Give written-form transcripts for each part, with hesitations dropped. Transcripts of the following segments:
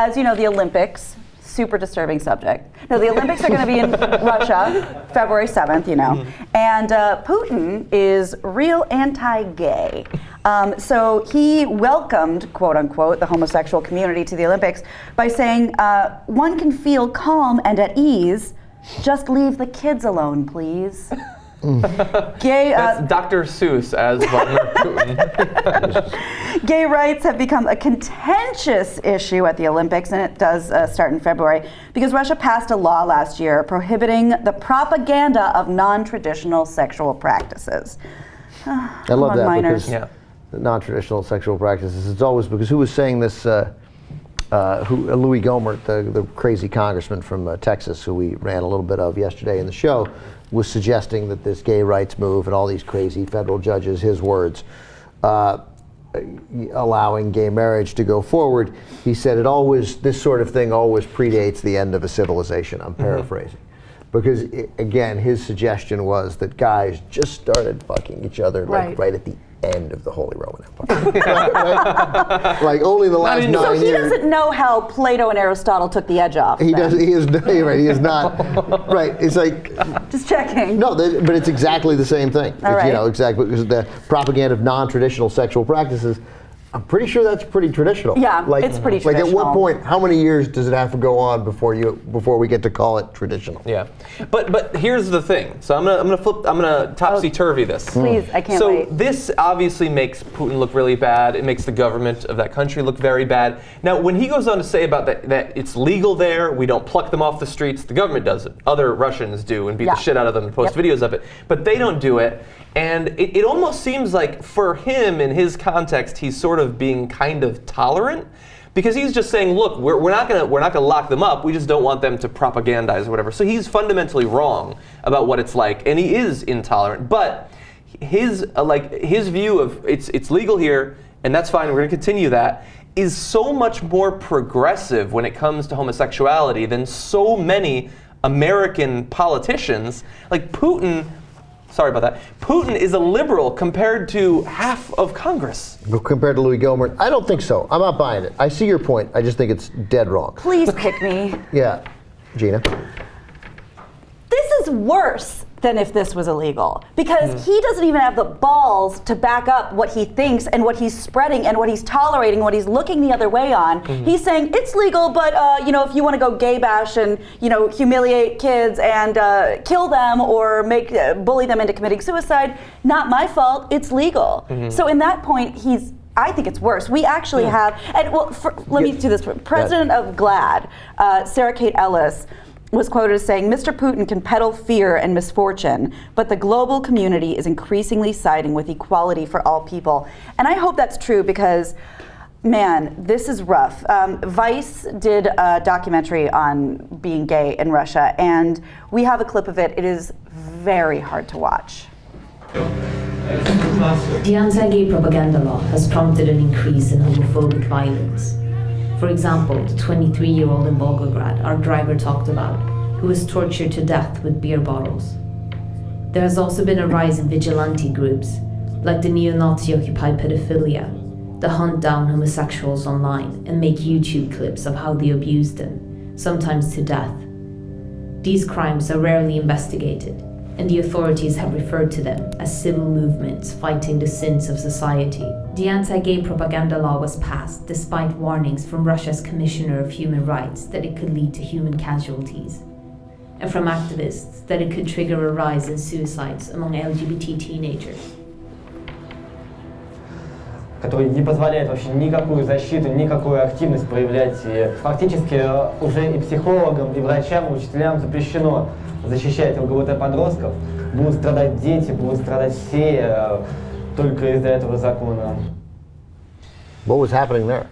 as you know, the Olympics, super disturbing subject. No, the Olympics are going to be in Russia, February 7th, you know. And Putin is real anti-gay. So he welcomed, quote unquote, the homosexual community to the Olympics by saying, one can feel calm and at ease, just leave the kids alone, please. Gay, that's Dr. Seuss as Vladimir Putin. Gay rights have become a contentious issue at the Olympics, and it does start in February, because Russia passed a law last year prohibiting the propaganda of non-traditional sexual practices. I love that minors. because non-traditional sexual practices, it's always because who was saying this, Louis Gohmert, the crazy congressman from Texas, who we ran a little bit of yesterday in the show, was suggesting that this gay rights move and all these crazy federal judges, his words, allowing gay marriage to go forward. He said this sort of thing always predates the end of a civilization. I'm paraphrasing. Because again, his suggestion was that guys just started fucking each other like right at the end of the Holy Roman Empire. Like only the last 9 years. So he doesn't know how Plato and Aristotle took the edge off. He doesn't. He is right. He is not. Right. It's like just checking. No, but it's exactly the same thing. Right. You know, exactly because the propaganda of non-traditional sexual practices. I'm pretty sure that's pretty traditional. Yeah, it's pretty traditional. Like at what point, how many years does it have to go on before we get to call it traditional? Yeah, but here's the thing. So I'm gonna topsy-turvy this. Please, I can't wait. So this obviously makes Putin look really bad. It makes the government of that country look very bad. Now, when he goes on to say about that it's legal there, we don't pluck them off the streets. The government does it. Other Russians do and beat the shit out of them and post videos of it. But they don't do it. And it almost seems like for him, in his context, he's sort of being kind of tolerant, because he's just saying, look, we're not gonna lock them up. We just don't want them to propagandize or whatever. So he's fundamentally wrong about what it's like, and he is intolerant. But his view of it's legal here, and that's fine. We're gonna continue that. Is so much more progressive when it comes to homosexuality than so many American politicians. Like Putin. Sorry about that. Putin is a liberal compared to half of Congress. Compared to Louis Gohmert? I don't think so. I'm not buying it. I see your point. I just think it's dead wrong. Please pick me. Yeah. Gina? This is worse than if this was illegal, because he doesn't even have the balls to back up what he thinks and what he's spreading and what he's tolerating, what he's looking the other way on. He's saying it's legal, but if you want to go gay bash and humiliate kids and kill them or bully them into committing suicide, not my fault. It's legal. So in that point, I think it's worse. We actually have, and let me do this. President of GLAAD, Sarah Kate Ellis, was quoted as saying, Mr. Putin can peddle fear and misfortune, but the global community is increasingly siding with equality for all people. And I hope that's true because, man, this is rough. Vice did a documentary on being gay in Russia, and we have a clip of it. It is very hard to watch. The anti-gay propaganda law has prompted an increase in homophobic violence. For example, the 23-year-old in Volgograd our driver talked about, who was tortured to death with beer bottles. There has also been a rise in vigilante groups, like the neo-Nazi Occupy Pedophilia, that hunt down homosexuals online and make YouTube clips of how they abuse them, sometimes to death. These crimes are rarely investigated, and the authorities have referred to them as civil movements fighting the sins of society. The anti-gay propaganda law was passed despite warnings from Russia's Commissioner of Human Rights that it could lead to human casualties, and from activists that it could trigger a rise in suicides among LGBT teenagers. Который не позволяет вообще никакую защиту, никакую активность проявлять. И фактически уже и психологам, и врачам, и учителям запрещено защищать ЛГБТ-подростков. Будут страдать дети, будут страдать все только из-за этого закона. What was happening there?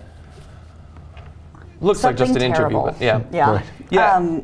Looks Something like just an terrible. interview, but yeah. Yeah.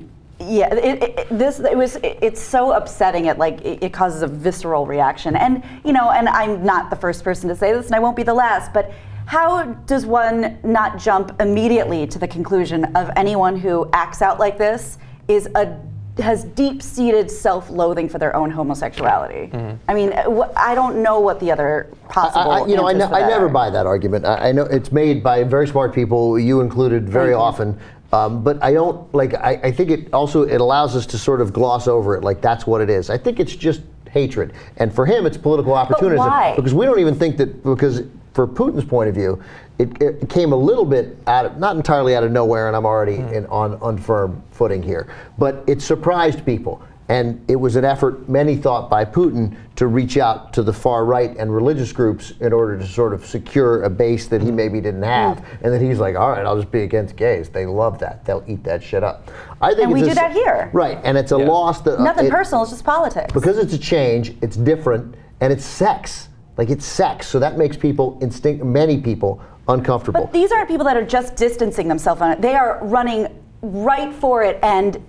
It's so upsetting. It causes a visceral reaction, and and I'm not the first person to say this, and I won't be the last. But how does one not jump immediately to the conclusion of anyone who acts out like this is a has deep-seated self-loathing for their own homosexuality. I mean, I don't know what the other possible I never are. buy that argument. I know it's made by very smart people, you included, very often. But I don't like. I think it allows us to sort of gloss over it, like that's what it is. I think it's just hatred, and for him, it's political opportunism. But why? Because we don't even think that. Because for Putin's point of view, it came a little bit not entirely out of nowhere, and I'm already on unfirm footing here. But it surprised people. And it was an effort, many thought, by Putin to reach out to the far right and religious groups in order to sort of secure a base that he maybe didn't have. And then he's like, all right, I'll just be against gays. They love that. They'll eat that shit up. I think And we do that here. Right, and it's a loss that... Nothing personal, it's just politics. Because it's a change, it's different, and it's sex. Like, it's sex, so that makes people, many people, uncomfortable. But these aren't people that are just distancing themselves on it. They are running right for it and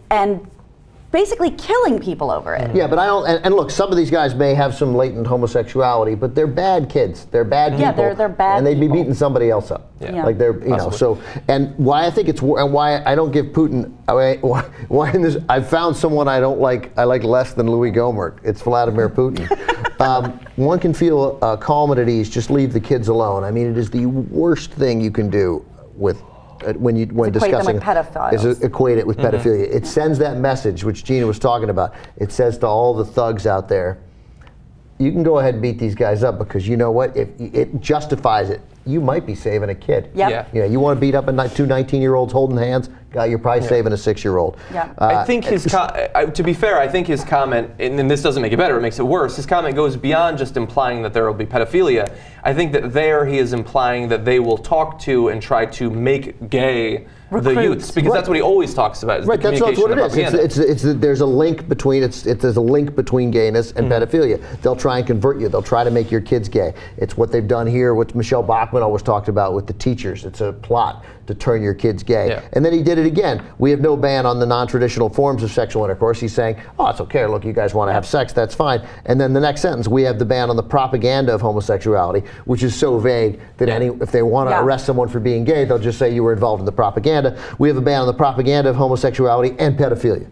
basically killing people over it. Yeah, but I don't. And look, some of these guys may have some latent homosexuality, but they're bad kids. They're bad people. Yeah, they're bad and they'd be people. beating somebody else up. Yeah. Like they're, you know. So, and why I think and why I don't give Putin. Why in this? I've found someone I don't like. I like less than Louis Gohmert. It's Vladimir Putin. One can feel calm and at ease. Just leave the kids alone. I mean, it is the worst thing you can do with. When discussing them with pedophiles. Is equate it with pedophilia. It sends that message, which Gina was talking about. It says to all the thugs out there, you can go ahead and beat these guys up because you know what? If it justifies it. You might be saving a kid. Yep. Yeah. You know, you want to beat up two 19-year-olds holding hands? You're probably saving a 6-year-old. Yeah. I think to be fair, I think his comment, and this doesn't make it better, it makes it worse. His comment goes beyond just implying that there will be pedophilia. I think that there he is implying that they will talk to and try to make gay the youths, because that's what he always talks about. Is Right, the that's what it is. propaganda. There's a link between there's a link between gayness and pedophilia. They'll try and convert you. They'll try to make your kids gay. It's what they've done here. What Michelle Bachmann always talked about with the teachers. It's a plot to turn your kids gay. Yeah. And then he did it again. We have no ban on the non-traditional forms of sexual intercourse. He's saying, oh, it's okay. Look, you guys want to have sex. That's fine. And then the next sentence, we have the ban on the propaganda of homosexuality, which is so vague that if they want to arrest someone for being gay, they'll just say you were involved in the propaganda. We have a ban on the propaganda of homosexuality and pedophilia.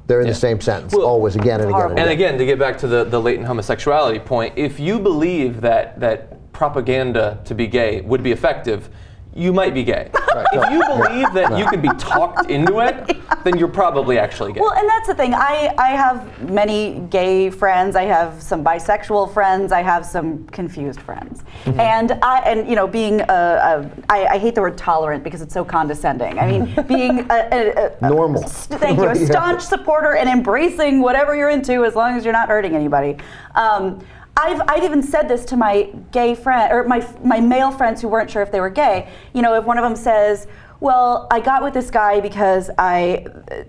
They're in the same sentence, always, again and again and again. And again, to get back to the latent homosexuality point, if you believe that propaganda to be gay would be effective, you might be gay. Right. If you believe that you can be talked into it, then you're probably actually gay. Well, and that's the thing. I have many gay friends. I have some bisexual friends. I have some confused friends. And being I hate the word tolerant because it's so condescending. I mean, being normal. Thank you. A staunch supporter and embracing whatever you're into as long as you're not hurting anybody. I've even said this to my gay friend or my male friends who weren't sure if they were gay. You know, if one of them says, well, I got with this guy because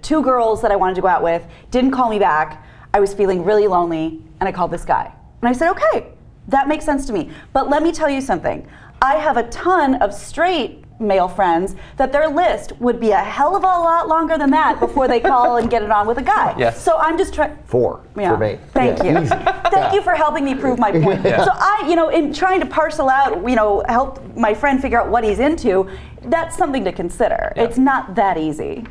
two girls that I wanted to go out with didn't call me back. I was feeling really lonely and I called this guy. And I said, okay, that makes sense to me. But let me tell you something. I have a ton of straight male friends that their list would be a hell of a lot longer than that before they call and get it on with a guy. Yes. So I'm just trying. 4 for me. Thank you. Easy. Thank you for helping me prove my point. Yeah. So in trying to parcel out, help my friend figure out what he's into, that's something to consider. Yeah. It's not that easy.